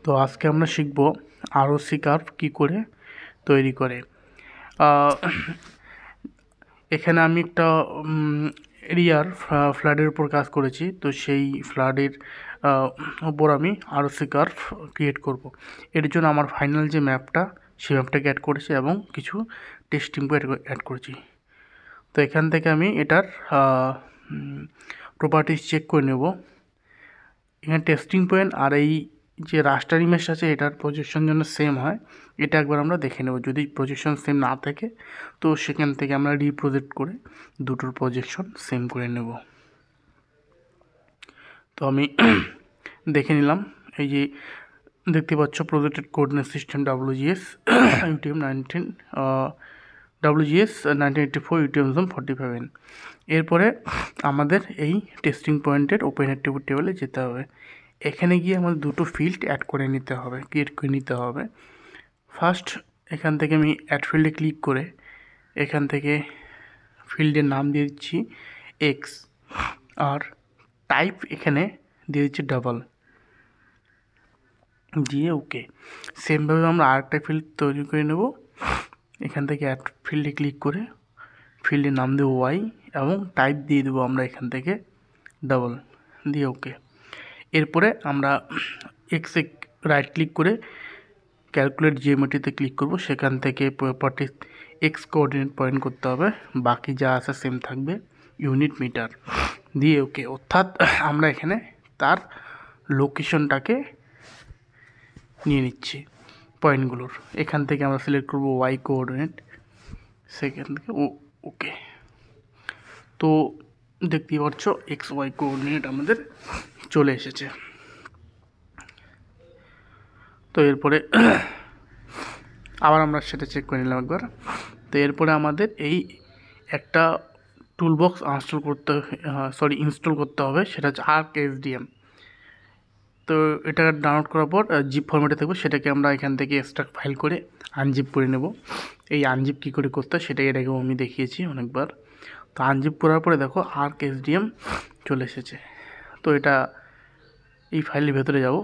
তো আজকে আমরা শিখব আরওসি কার্ভ কী করে তৈরি করে। আহ, এখানে আমি একটা এরিয়ার ফ্ল্যাটের উপর কাজ করেছি, তো সেই ফ্ল্যাটের উপর আমি আরওসি কার্ভ ক্রিয়েট করব। এর জন্য আমার ফাইনাল যে ম্যাপটা, সেই ম্যাপটাকে অ্যাড করেছি এবং কিছু টেস্টিং অ্যাড করেছি। তো এখান থেকে আমি এটার প্রপার্টিস চেক করে নেব। এখানে টেস্টিং পয়েন্ট আর এই যে রাস্টার ইমেজ আছে এটার প্রজেকশন যেন সেম হয়, এটা একবার আমরা দেখে নেব। যদি প্রজেকশন সেম না থাকে তো সেখান থেকে আমরা রিপ্রজেক্ট করে দুটোর প্রজেকশন সেম করে নেব। তো আমি দেখে নিলাম, এই যে দেখতে পাচ্ছ projected coordinate system WGS UTM 19 WGS 1984 UTM zone 47। এরপরে আমাদের এই টেস্টিং পয়েন্টের ওপেন অ্যাট্রিবিউট টেবিলে যেতে হবে। এখানে গিয়ে আমাদের দুটো ফিল্ড অ্যাড করে নিতে হবে, ক্রিয়েট করে নিতে হবে। ফার্স্ট এখান থেকে আমি অ্যাড ফিল্ডে ক্লিক করে এখান থেকে ফিল্ডের নাম দিয়ে দিচ্ছি এক্স, আর টাইপ এখানে দিয়ে দিচ্ছি ডাবল, দিয়ে ওকে। সেমভাবে আমরা আরেকটা ফিল্ড তৈরি করে নেব। এখান থেকে অ্যাড ফিল্ডে ক্লিক করে ফিল্ডের নাম দেবো ওয়াই এবং টাইপ দিয়ে দেবো আমরা এখান থেকে ডাবল, দিয়ে ওকে। এরপরে আমরা এক্সে রাইট ক্লিক করে ক্যালকুলেট জিওমেট্রিতে ক্লিক করব। সেখান থেকে প্রপার্টি এক্স কোঅর্ডিনেট পয়েন্ট করতে হবে, বাকি যা আছে সেম থাকবে, ইউনিট মিটার, দিয়ে ওকে। অর্থাৎ আমরা এখানে তার লোকেশনটাকে নিয়ে নিচ্ছি পয়েন্টগুলোর। এখান থেকে আমরা সিলেক্ট করব ওয়াই কোঅর্ডিনেট, সেখান থেকে ওকে। তো দেখতেই পাচ্ছ এক্স ওয়াই কোঅর্ডিনেট আমাদের চলে এসেছে। তো এরপরে আবার আমরা সেটা চেক করে নিলাম একবার। তো এরপরে আমাদের এই একটা টুলবক্স ইনস্টল করতে হবে, সেটা হচ্ছে ArcSDM। তো এটা ডাউনলোড করার পর জিপ ফরম্যাটে থাকবে, সেটাকে আমরা এখান থেকে এক্সট্রাক্ট ফাইল করে আনজিপ করে নেব। এই আনজিপ কী করে করতে হয় সেটা এর আগেও আমি দেখিয়েছি অনেকবার। তো আনজিপ করার পরে দেখো ArcSDM চলে এসেছে। তো এটা এই ফাইলের ভেতরে যাব,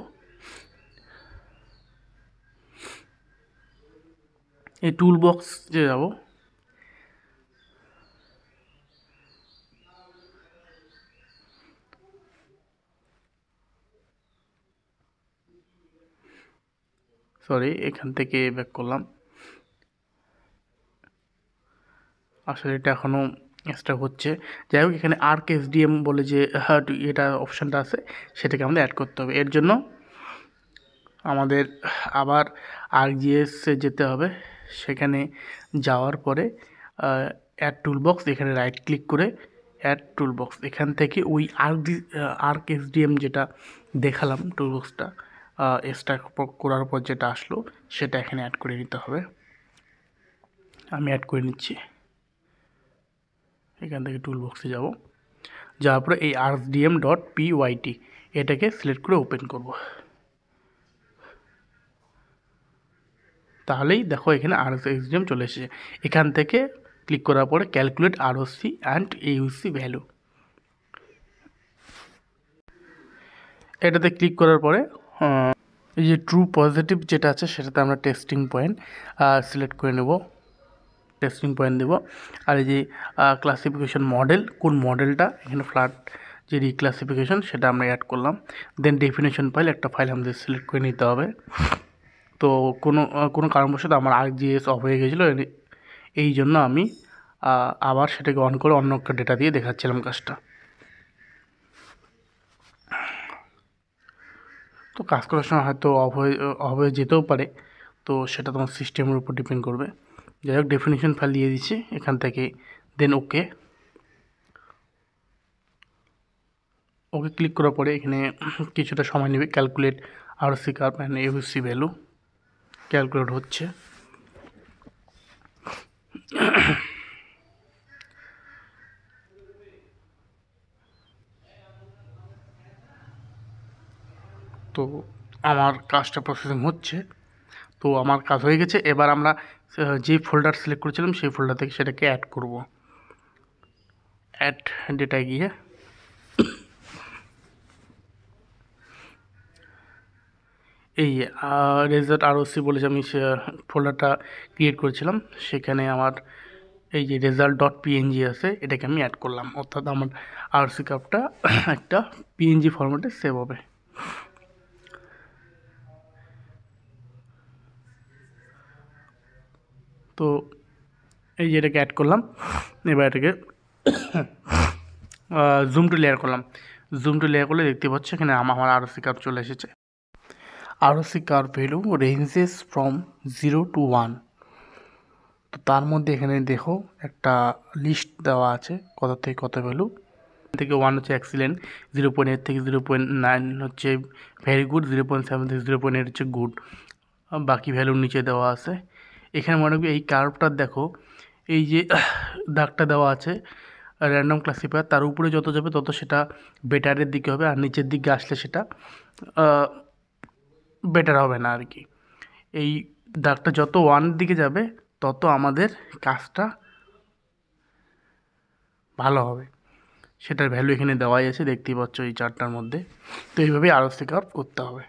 এই টুল বক্স যে যাব, এখান থেকে ব্যাক করলাম। আসলে এটা এখনও এক্সট্রা হচ্ছে। যাই হোক, এখানে ArcSDM বলে যে এটা অপশানটা আছে, সেটাকে আমাদের অ্যাড করতে হবে। এর জন্য আমাদের আবার ArcGIS-এ যেতে হবে। সেখানে যাওয়ার পরে অ্যাড টুলবক্স, এখানে রাইট ক্লিক করে অ্যাড টুলবক্স, এখান থেকে ওই ArcSDM যেটা দেখালাম টুলবক্সটা এক্সট্রা করার পর যেটা আসলো সেটা এখানে অ্যাড করে নিতে হবে। আমি অ্যাড করে নিচ্ছি। এখান থেকে টুলবক্সে যাব, যাওয়ার পরে এই arcdm.pyt এটাকে সিলেক্ট করে ওপেন করব। তাহলেই দেখো এখানে ArcSDM চলে এসেছে। এখান থেকে ক্লিক করার পরে calculate ROC and AUC value, এটাতে ক্লিক করার পরে এই যে ট্রু পজিটিভ যেটা আছে সেটাতে আমরা টেস্টিং পয়েন্ট সিলেক্ট করে নেব, টেস্টিং পয়েন্ট দেব। আর এই যে ক্লাসিফিকেশন মডেল, কোন মডেলটা এখানে ফ্ল্যাট যে রিক্লাসিফিকেশন সেটা আমরা অ্যাড করলাম। দেন ডেফিনেশন ফাইল, একটা ফাইল আমাদের সিলেক্ট করে নিতে হবে। তো কোনো কারণবশত আমার ArcGIS অফ হয়ে গেছিলো, এই জন্য আমি আবার সেটাকে অন করে অন্য একটা ডেটা দিয়ে দেখাচ্ছিলাম কাজটা। তো কাজ করার সময় হয়তো অফ হয়ে যেতেও পারে, তো সেটা তোমার সিস্টেমের উপর ডিপেন্ড করবে। যাই হোক, ডেফিনেশন ফাইল দিয়ে দিচ্ছি এখান থেকে, দেন ওকে। ওকে ক্লিক করার পরে এখানে কিছুটা সময় নেবে, calculate ROC curve and AUC value calculate হচ্ছে। তো আমার কাজটা প্রসেসিং হচ্ছে, তো আমার কাজ হয়ে গেছে। এবার আমরা যে ফোল্ডার সিলেক্ট করেছিলাম সেই ফোল্ডার থেকে সেটাকে অ্যাড করব। অ্যাড ডেটায় গিয়ে এই রেজাল্ট আরওসি বলে যে আমি ফোল্ডারটা ক্রিয়েট করেছিলাম, সেখানে আমার এই যে রেজাল্ট ডট পিএনজি আছে, এটাকে আমি অ্যাড করলাম, অর্থাৎ আমার আরওসি কার্ভটা একটা পিএনজি ফরম্যাটে সেভ হবে। তো এই যে এটাকে অ্যাড করলাম, এবার এটাকে জুম টু লেয়ার করলাম। জুম টু লেয়ার করলে দেখতে পাচ্ছ এখানে আমার আরওসি কার্ভ চলে এসেছে। ROC curve value ranges from 0 to 1। তো তার মধ্যে এখানে দেখো একটা লিস্ট দেওয়া আছে কত থেকে কত ভ্যালু। থেকে 1 হচ্ছে এক্সিলেন্ট, 0.8 থেকে 0.9 হচ্ছে ভেরি গুড, 0.7 থেকে 0.8 হচ্ছে গুড। বাকি ভ্যালুর নিচে দেওয়া আছে। এখানে মনে করি এই কার্ভটার দেখো, এই যে দাগটা দেওয়া আছে র্যান্ডম ক্লাসিফায়ার, তার উপরে যত যাবে তত সেটা বেটারের দিকে হবে, আর নিচের দিকে আসলে সেটা বেটার হবে না আর কি। এই দাগটা যত ওয়ানের দিকে যাবে তত আমাদের কাজটা ভালো হবে, সেটার ভ্যালু এখানে দেওয়াই আছে, দেখতেই পাচ্ছ এই চারটার মধ্যে। তো এইভাবেই আরওসি কার্ভ করতে হবে।